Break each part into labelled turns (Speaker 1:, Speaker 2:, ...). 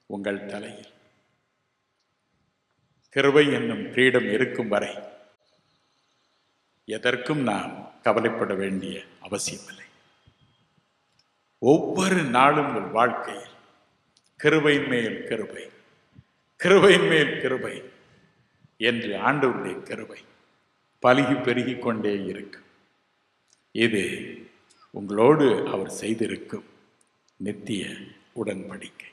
Speaker 1: உங்கள் தலையில் கிருபை என்னும் கிரீடம் இருக்கும் வரை எதற்கும் நாம் கவலைப்பட வேண்டிய அவசியமில்லை. ஒவ்வொரு நாளும் உங்கள் வாழ்க்கையில் கிருபை மேல் கிருபை, கிருபை மேல் கிருபை என்று ஆண்டவருடைய கிருபை பலுகி பெருகி கொண்டே இருக்கும். இது உங்களோடு அவர் செய்திருக்கும் நித்திய உடன்படிக்கை.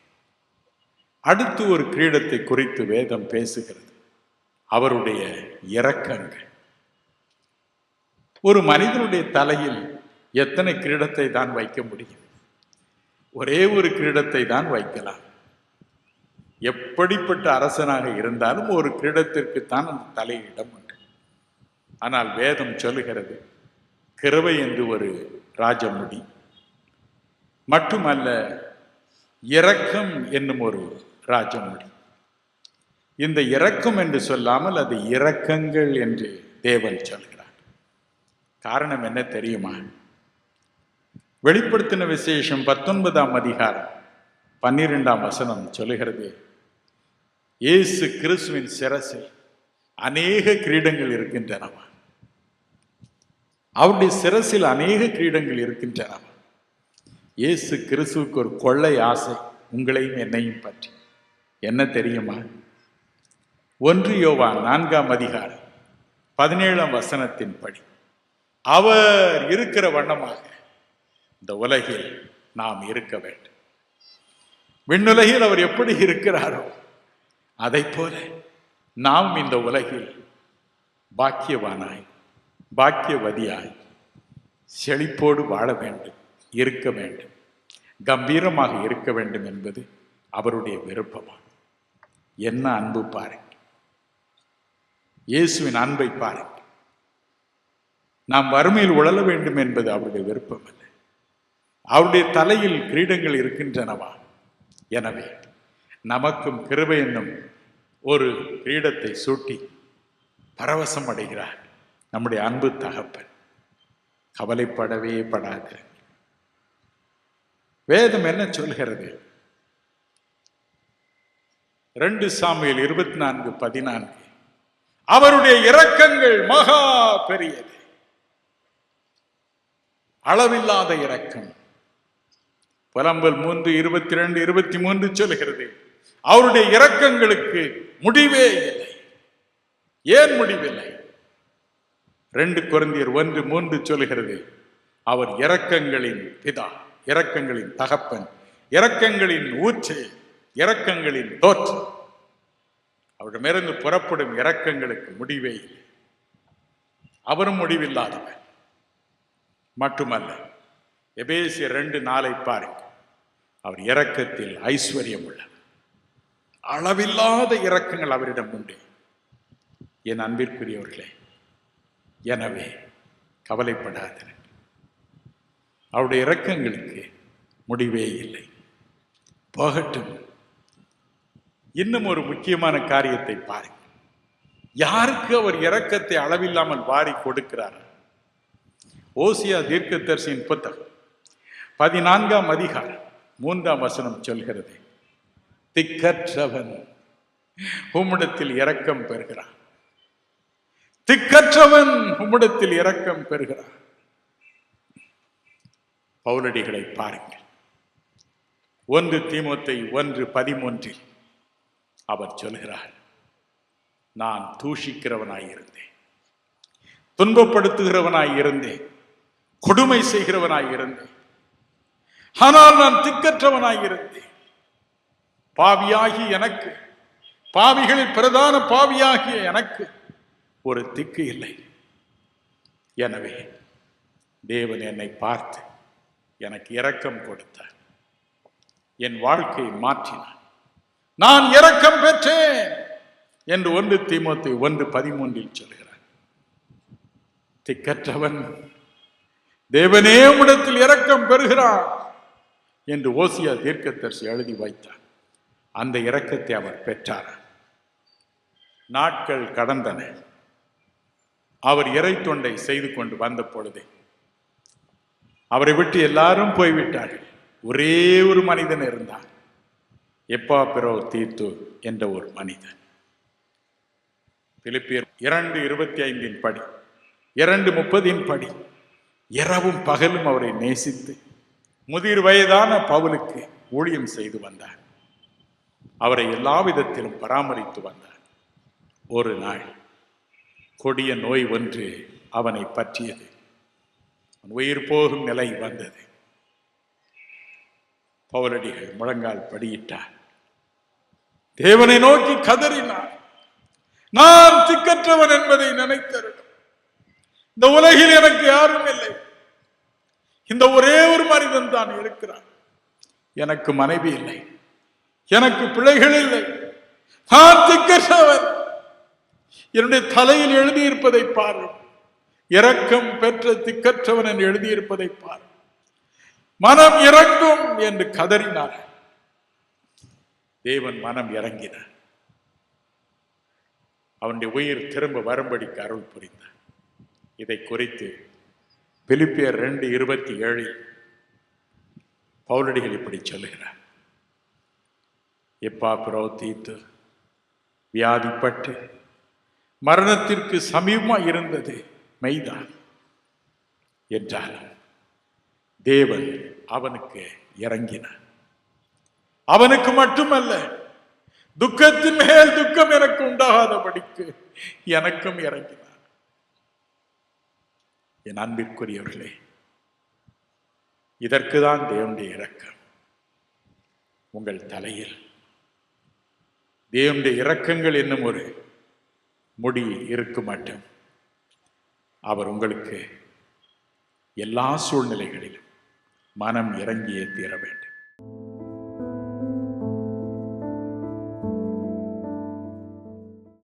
Speaker 1: அடுத்து ஒரு கிரீடத்தை குறித்து வேதம் பேசுகிறது, அவருடைய இரக்கங்கள். ஒரு மனிதனுடைய தலையில் எத்தனை கிரீடத்தை தான் வைக்க முடியும்? ஒரே ஒரு கிரீடத்தை தான் வைக்கலாம். எப்படிப்பட்ட அரசனாக இருந்தாலும் ஒரு கிரீடத்திற்குத்தான் அந்த தலையிடம் உண்டு. ஆனால் வேதம் சொல்லுகிறது, கிருபை என்று ஒரு ராஜமுடி மட்டுமல்ல, இரக்கம் என்னும் ஒரு ராஜமுடி. இந்த இரக்கம் என்று சொல்லாமல் அது இரக்கங்கள் என்று தேவன் சொல்கிறார். காரணம் என்ன தெரியுமா? வெளிப்படுத்தின விசேஷம் 19ஆம் அதிகாரம் 12ஆம் வசனம் சொல்லுகிறது, இயேசு கிறிஸ்துவின் சிரசில் அநேக கிரீடங்கள் இருக்கின்றனவா. அவருடைய சிரசில் அநேக கிரீடங்கள் இருக்கின்றனவா. இயேசு கிறிஸ்துவுக்கு ஒரு கொள்ளை ஆசை உங்களையும் என்னையும் பற்றி. என்ன தெரியுமா? 1 யோவான் 4ஆம் அதிகாரம் 17ஆம் வசனத்தின் படி, அவர் இருக்கிற வண்ணமாக இந்த உலகில் நாம் இருக்க வேண்டும். விண்ணுலகில் அவர் எப்படி இருக்கிறாரோ அதை போல நாம் இந்த உலகில் பாக்கியவானாய் பாக்கியவதியாய் செழிப்போடு வாழ வேண்டும், இருக்க வேண்டும், கம்பீரமாக இருக்க வேண்டும் என்பது அவருடைய விருப்பமா. என்ன அன்பு பாருங்க, இயேசுவின் அன்பை பாருங்க. நாம் வறுமையில் உழல வேண்டும் என்பது அவருடைய விருப்பம் அல்ல. அவருடைய தலையில் கிரீடங்கள் இருக்கின்றனவா. எனவே நமக்கும் கிருபை என்னும் ஒரு கிரீடத்தை சூட்டி பரவசம் அடைகிறார் நம்முடைய அன்பு தகப்பன். கவலைப்படவே படாது. வேதம் என்ன சொல்கிறது? 2 சாமுவேல் 24:14, அவருடைய இரக்கங்கள் மகா பெரியது, அளவில்லாத இரக்கம். புலம்பல் 3:22-23 சொல்கிறது, அவருடைய இரக்கங்களுக்கு முடிவே இல்லை. ஏன் முடிவில்லை? 2 கொரிந்தியர் 1:3 சொல்கிறது, அவர் இரக்கங்களின் பிதா, இரக்கங்களின் தகப்பன், இரக்கங்களின் ஊற்று, இரக்கங்களின் தோற்று. அவரிடமிருந்து புறப்படும் இரக்கங்களுக்கு முடிவே இல்லை. அவரும் முடிவில்லாதவர். மட்டுமல்ல, எபேசியர் 2:4 பாருங்க, அவர் இரக்கத்தில் ஐஸ்வர்யம் உள்ளவர். அளவில்லாத இரக்கங்கள் அவரிடம் உண்டு. என் அன்பிற்குரியவர்களே, எனவே கவலைப்படாதீர்கள். அவருடைய இரக்கங்களுக்கு முடிவே இல்லை. போகட்டும். இன்னும் ஒரு முக்கியமான காரியத்தை பாருங்க. யாருக்கு அவர் இரக்கத்தை அளவில்லாமல் வாரி கொடுக்கிறார்? ஓசியா தீர்க்கதரிசியின் புத்தகம் 14ஆம் அதிகாரம் 3ஆம் வசனம் சொல்கிறது, திக்கற்றவன் உம்மிடத்தில் இரக்கம் பெறுகிறான். திக்கற்றவன் உம்மிடத்தில் இரக்கம் பெறுகிறான். பவுலடிகளை பாருங்கள். 1 தீமோத்தேயு 1:13 அவர் சொல்கிறார், நான் தூஷிக்கிறவனாயிருந்தேன், துன்பப்படுத்துகிறவனாயிருந்தேன், கொடுமை செய்கிறவனாயிருந்தேன், ஆனால் நான் திக்கற்றவனாயிருந்தேன். பாவியாகி எனக்கு, பாவிகளில் பிரதான பாவியாகிய எனக்கு ஒரு திக்கு இல்லை. எனவே தேவன் என்னை பார்த்து எனக்கு இரக்கம் கொடுத்தார், என் வாழ்க்கையை மாற்றினார், நான் இரக்கம் பெற்றேன் என்று 1 தீமோத்தேயு 1:13 சொல்கிறார். திக்கற்றவன் தேவனே உம்மிடத்தில் இரக்கம் பெறுகிறார் என்று ஓசியா தீர்க்கதரிசி எழுதி வைத்தார். அந்த இரக்கத்தை அவர் பெற்றார். நாட்கள் கடந்தன. அவர் இறை தொண்டை செய்து கொண்டு வந்த பொழுது அவரை விட்டு எல்லாரும் போய்விட்டார்கள். ஒரே ஒரு மனிதன் இருந்தார். எப்பாப்பிரோதீத்து என்ற ஒரு மனிதன். பிலிப்பியர் 2:25 படி, 2:30 படி, இரவும் பகலும் அவரை நேசித்து முதிர் வயதான பவுலுக்கு ஊழியம் செய்து வந்தார். அவரை எல்லா விதத்திலும் பராமரித்து வந்தார். ஒரு நாள் கொடிய நோய் ஒன்று அவனை பற்றியது. உயிர் போகும் நிலை வந்தது. பவுலடிகள் முழங்கால் படியிட்டார். தேவனை நோக்கி கதறினார். நான் திக்கற்றவன் என்பதை நினைத்தருடும். இந்த உலகில் எனக்கு யாரும் இல்லை. இந்த ஒரே ஒரு மனிதன் தான் இருக்கிறான். எனக்கு மனைவி இல்லை, எனக்கு பிள்ளைகள் இல்லை. நான் திக்கற்றவன். என்னுடைய தலையில் எழுதியிருப்பதை பாரு. இரக்கம் பெற்ற திக்கற்றவன் என்று எழுதியிருப்பதை பாரு. மனம் இறங்கும் என்று கதறினார். தேவன் மனம் இறங்கினார். அவனுடைய உயிர் திரும்ப வரும்படிக்கு அருள் புரிந்தார். இதை குறித்து பிலிப்பியர் 2:27 பவுலடிகள் இப்படி சொல்லுகிறார். எப்பாப்பிரோதீத்து வியாதிப்பட்டு மரணத்திற்கு சமீபமாக இருந்தது மெய்தான் என்றாலும் தேவன் அவனுக்கு இறங்கினார். அவனுக்கு மட்டுமல்ல, துக்கத்தின் மேல் துக்கம் எனக்கு உண்டாகாதபடிக்கு எனக்கும் இறங்கினார். என் அன்பிற்குரியவர்களே, இதற்குதான் தேவனுடைய இரக்கம். உங்கள் தலையில் தேவனுடைய இரக்கங்கள் என்னும் ஒரு முடி இருக்கு மட்டும் அவர் உங்களுக்கு எல்லா சூழ்நிலைகளிலும் மனம் இறங்கியே தீர வேண்டும்.